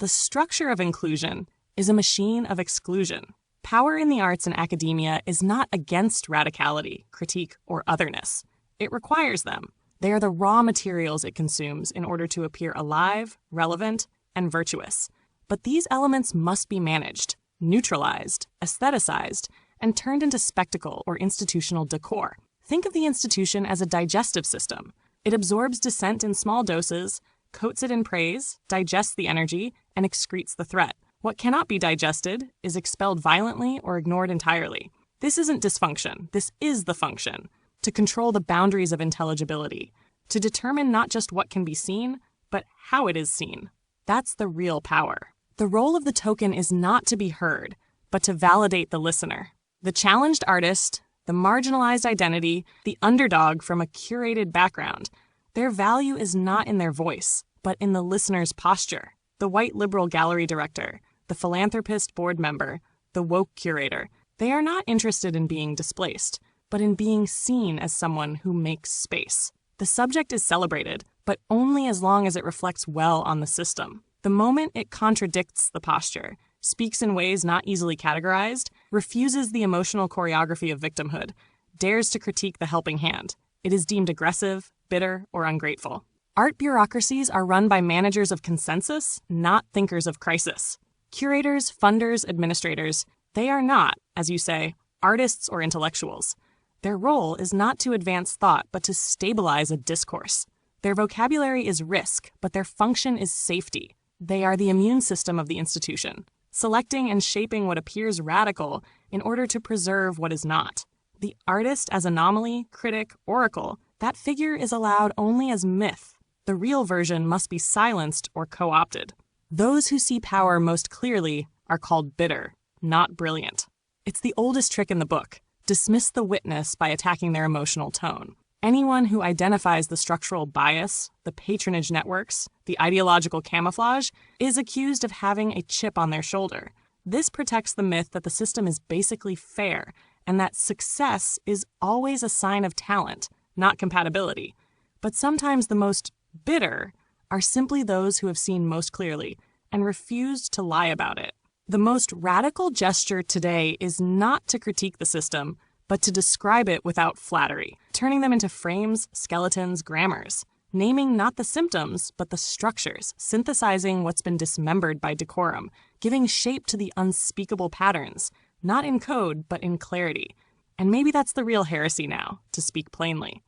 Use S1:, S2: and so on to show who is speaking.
S1: The structure of inclusion is a machine of exclusion. Power in the arts and academia is not against radicality, critique, or otherness. It requires them. They are the raw materials it consumes in order to appear alive, relevant, and virtuous. But these elements must be managed, neutralized, aestheticized, and turned into spectacle or institutional decor. Think of the institution as a digestive system. It absorbs dissent in small doses, coats it in praise, digests the energy, and excretes the threat. What cannot be digested is expelled violently or ignored entirely. This isn't dysfunction. This is the function. To control the boundaries of intelligibility. To determine not just what can be seen, but how it is seen. That's the real power. The role of the token is not to be heard, but to validate the listener. The challenged artist, the marginalized identity, the underdog from a curated background. Their value is not in their voice, but in the listener's posture. The white liberal gallery director, the philanthropist board member, the woke curator. They are not interested in being displaced, but in being seen as someone who makes space. The subject is celebrated, but only as long as it reflects well on the system. The moment it contradicts the posture, speaks in ways not easily categorized, refuses the emotional choreography of victimhood, dares to critique the helping hand, it is deemed aggressive, bitter, or ungrateful. Art bureaucracies are run by managers of consensus, not thinkers of crisis. Curators, funders, administrators, they are not, as you say, artists or intellectuals. Their role is not to advance thought, but to stabilize a discourse. Their vocabulary is risk, but their function is safety. They are the immune system of the institution, selecting and shaping what appears radical in order to preserve what is not. The artist as anomaly, critic, oracle, that figure is allowed only as myth. The real version must be silenced or co-opted. Those who see power most clearly are called bitter, not brilliant. It's the oldest trick in the book. Dismiss the witness by attacking their emotional tone. Anyone who identifies the structural bias, the patronage networks, the ideological camouflage, is accused of having a chip on their shoulder. This protects the myth that the system is basically fair and that success is always a sign of talent, not compatibility. But sometimes the most bitter are simply those who have seen most clearly and refused to lie about it. The most radical gesture today is not to critique the system, but to describe it without flattery, turning them into frames, skeletons, grammars, naming not the symptoms, but the structures, synthesizing what's been dismembered by decorum, giving shape to the unspeakable patterns, not in code, but in clarity. And maybe that's the real heresy now, to speak plainly.